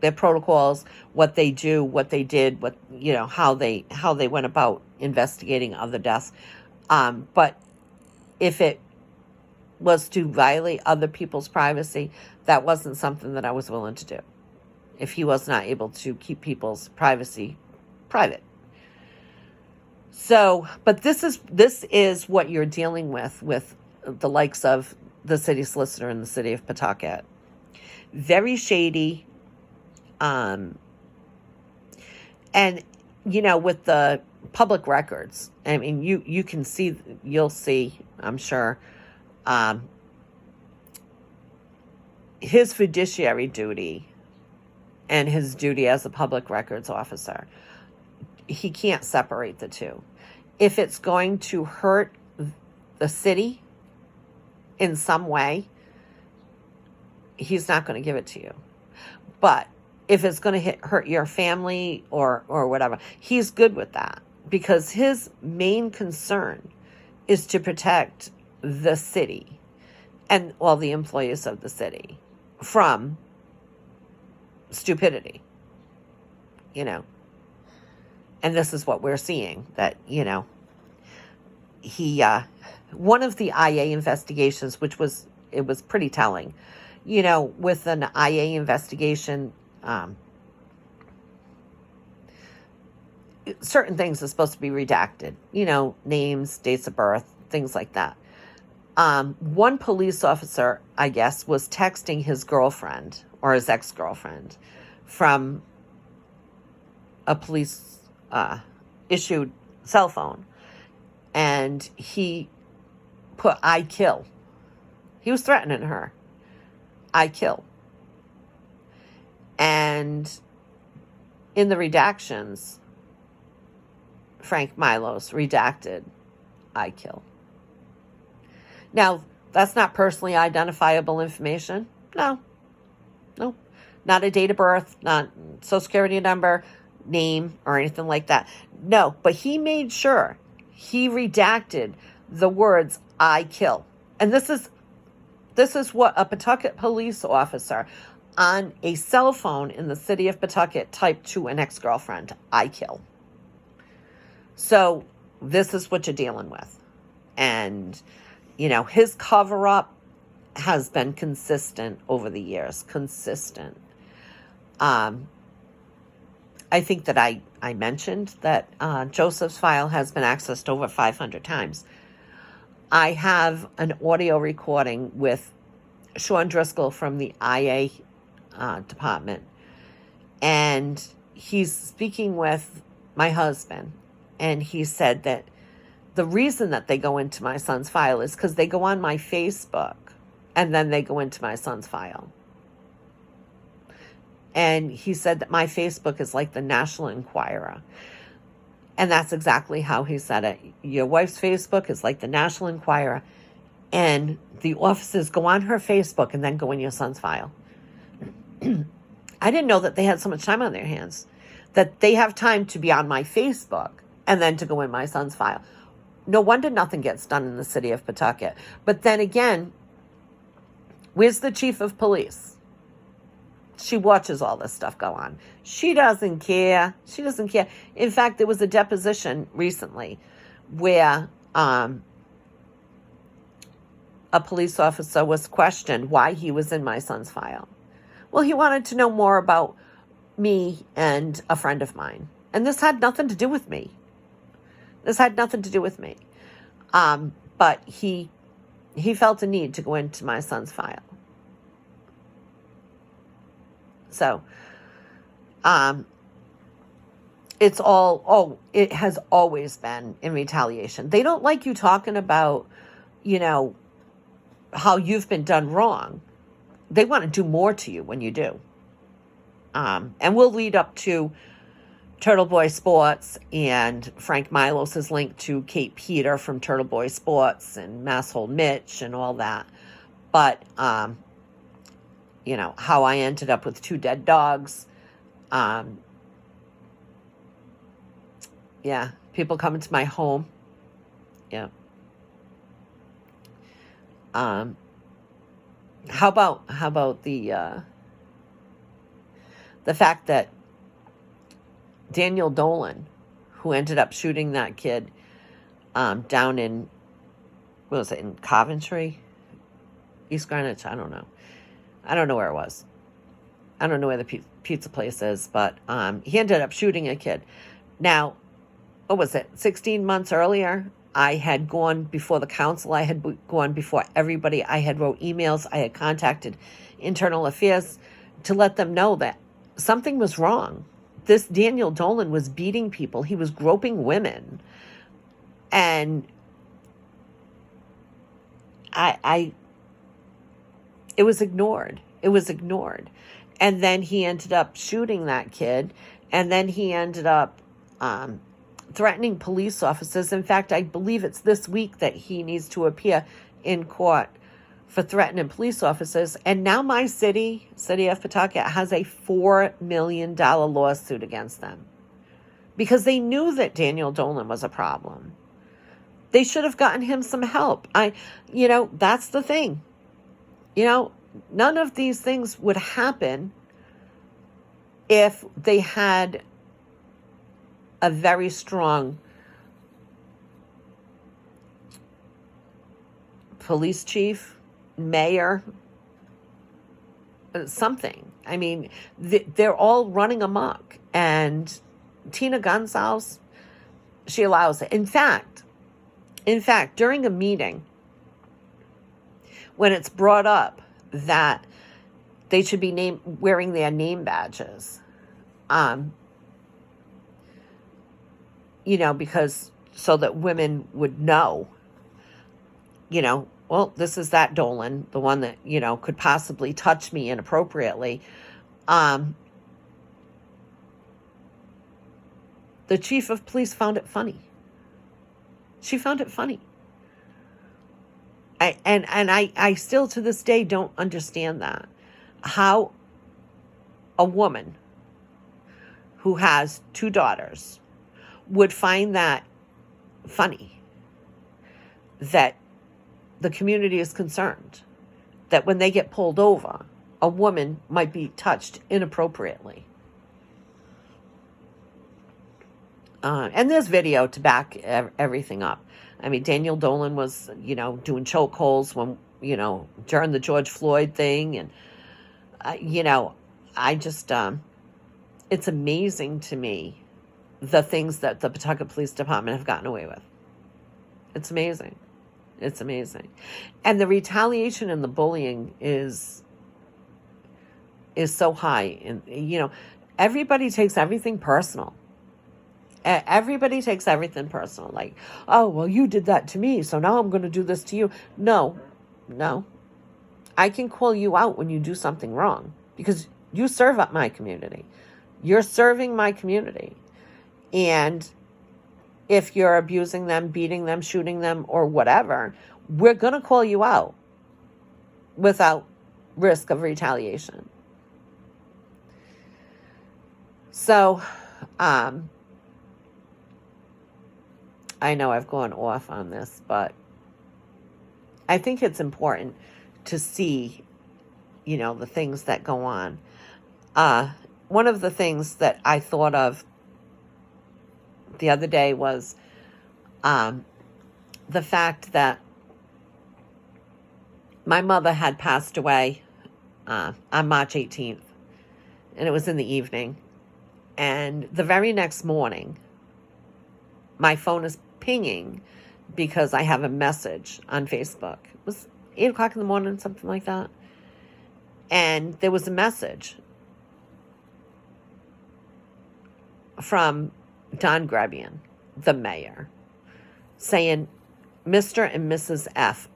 their protocols, what they do, what they did, what, you know, how they went about investigating other deaths. But if it was to violate other people's privacy, that wasn't something that I was willing to do. If he was not able to keep people's privacy private. So, but this is what you're dealing with the likes of the city solicitor in the city of Pawtucket. Very shady. And, you know, with the public records, I mean, you'll see, I'm sure, his fiduciary duty and his duty as a public records officer. He can't separate the two. If it's going to hurt the city in some way, he's not going to give it to you. But if it's going to hurt your family or whatever, he's good with that, because his main concern is to protect the city and all the employees of the city from stupidity, you know. And this is what we're seeing, that, you know, he, one of the IA investigations, it was pretty telling, you know, with an IA investigation, certain things are supposed to be redacted, you know, names, dates of birth, things like that. One police officer, I guess, was texting his girlfriend or his ex-girlfriend from a police issued cell phone, and he put "I kill." He was threatening her. "I kill." And in the redactions, Frank Milos, redacted, I kill. Now, that's not personally identifiable information. No. Not a date of birth, not social security number, name, or anything like that. No, but he made sure he redacted the words, I kill. And this is what a Pawtucket police officer on a cell phone in the city of Pawtucket typed to an ex-girlfriend, I kill. So this is what you're dealing with. And, his cover-up has been consistent over the years. Consistent. I think that I mentioned that Joseph's file has been accessed over 500 times. I have an audio recording with Sean Driscoll from the IA department, and he's speaking with my husband, and he said that the reason that they go into my son's file is because they go on my Facebook, and then they go into my son's file. And he said that my Facebook is like the National Enquirer. And that's exactly how he said it. Your wife's Facebook is like the National Enquirer. And the officers go on her Facebook and then go in your son's file. I didn't know that they had so much time on their hands. That they have time to be on my Facebook and then to go in my son's file. No wonder nothing gets done in the city of Pawtucket. But then again, where's the chief of police? She watches all this stuff go on. She doesn't care. She doesn't care. In fact, there was a deposition recently where a police officer was questioned why he was in my son's file. Well, he wanted to know more about me and a friend of mine. And this had nothing to do with me. But he felt a need to go into my son's file. So, it has always been in retaliation. They don't like you talking about, how you've been done wrong. They want to do more to you when you do. And we'll lead up to Turtle Boy Sports and Frank Milos' link to Kate Peter from Turtle Boy Sports and Masshole Mitch and all that. But, how I ended up with 2 dead dogs. People coming to my home. Yeah. How about the fact that Daniel Dolan, who ended up shooting that kid down in, in Coventry? East Greenwich? I don't know. I don't know where it was. I don't know where the pizza place is, but he ended up shooting a kid. Now, 16 months earlier, I had gone before the council. I had gone before everybody. I had wrote emails. I had contacted Internal Affairs to let them know that something was wrong. This Daniel Dolan was beating people. He was groping women. And it was ignored. And then he ended up shooting that kid. And then he ended up threatening police officers. In fact, I believe it's this week that he needs to appear in court for threatening police officers. And now my city of Pawtucket, has a $4 million lawsuit against them because they knew that Daniel Dolan was a problem. They should have gotten him some help. That's the thing. None of these things would happen if they had a very strong police chief, mayor, something. I mean, they're all running amok. And Tina Gonzalez, she allows it. In fact, during a meeting, when it's brought up that they should be wearing their name badges, because so that women would know, well, this is that Dolan, the one that, could possibly touch me inappropriately. The chief of police found it funny. She found it funny. I still to this day don't understand that. How a woman who has 2 daughters would find that funny, that the community is concerned that when they get pulled over, a woman might be touched inappropriately. And there's video to back everything up. I mean, Daniel Dolan was, doing chokeholds when, during the George Floyd thing. And, I just, it's amazing to me the things that the Pawtucket Police Department have gotten away with. It's amazing. It's amazing. And the retaliation and the bullying is so high. And, everybody takes everything personal. Everybody takes everything personal. Like, oh, well, you did that to me, so now I'm going to do this to you. No. I can call you out when you do something wrong because you serve up my community. You're serving my community. And if you're abusing them, beating them, shooting them, or whatever, we're going to call you out without risk of retaliation. So, I know I've gone off on this, but I think it's important to see, the things that go on. One of the things that I thought of the other day was the fact that my mother had passed away on March 18th, and it was in the evening. And the very next morning, my phone is pinging because I have a message on Facebook. It was 8 o'clock in the morning, something like that. And there was a message from Don Grebian, the mayor, saying, Mr. and Mrs. F,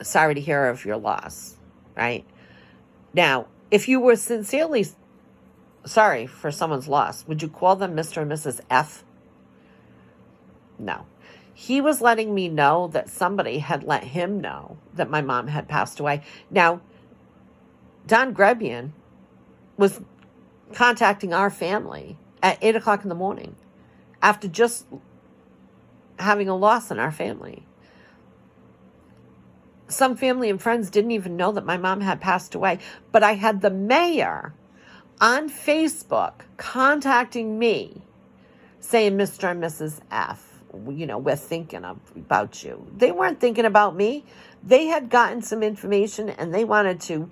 sorry to hear of your loss, right? Now, if you were sincerely sorry for someone's loss, would you call them Mr. and Mrs. F? No. He was letting me know that somebody had let him know that my mom had passed away. Now, Don Grebian was contacting our family at 8 o'clock in the morning after just having a loss in our family. Some family and friends didn't even know that my mom had passed away, but I had the mayor on Facebook contacting me saying, Mr. and Mrs. F, we're thinking about you. They weren't thinking about me. They had gotten some information and they wanted to,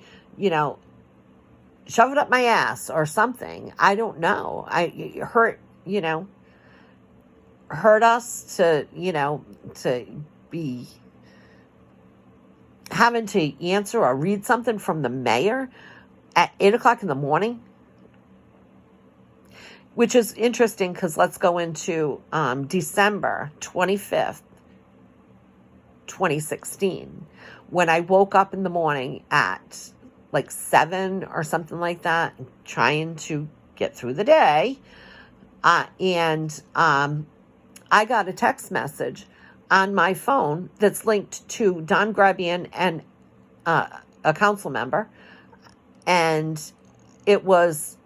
shove it up my ass or something. I don't know. Hurt us to, to be having to answer or read something from the mayor at 8 o'clock in the morning. Which is interesting because let's go into December 25th, 2016, when I woke up in the morning at like 7 or something like that, trying to get through the day. And I got a text message on my phone that's linked to Don Grebian and a council member. And it was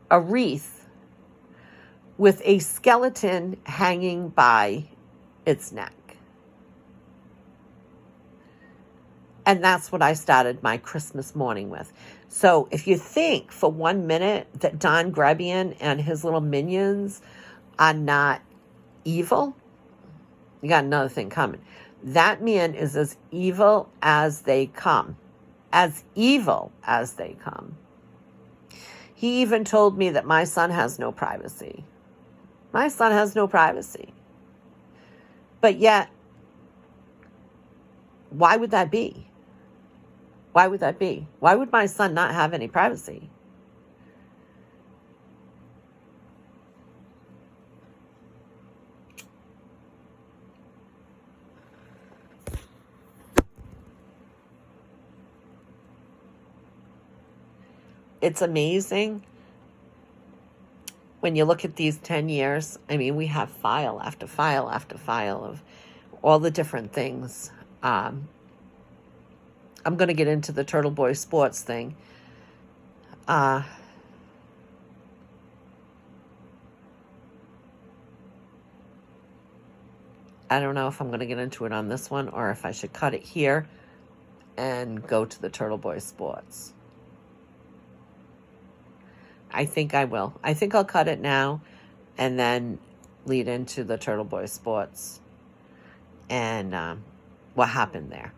a wreath with a skeleton hanging by its neck. And that's what I started my Christmas morning with. So if you think for 1 minute that Don Grebian and his little minions are not evil, you got another thing coming. That man is as evil as they come. As evil as they come. He even told me that my son has no privacy. My son has no privacy. But yet, why would that be? Why would that be? Why would my son not have any privacy? It's amazing when you look at these 10 years, I mean, we have file after file after file of all the different things. I'm going to get into the Turtle Boy sports thing. I don't know if I'm going to get into it on this one or if I should cut it here and go to the Turtle Boy sports. I think I will. I think I'll cut it now and then lead into the Turtle Boy sports and what happened there.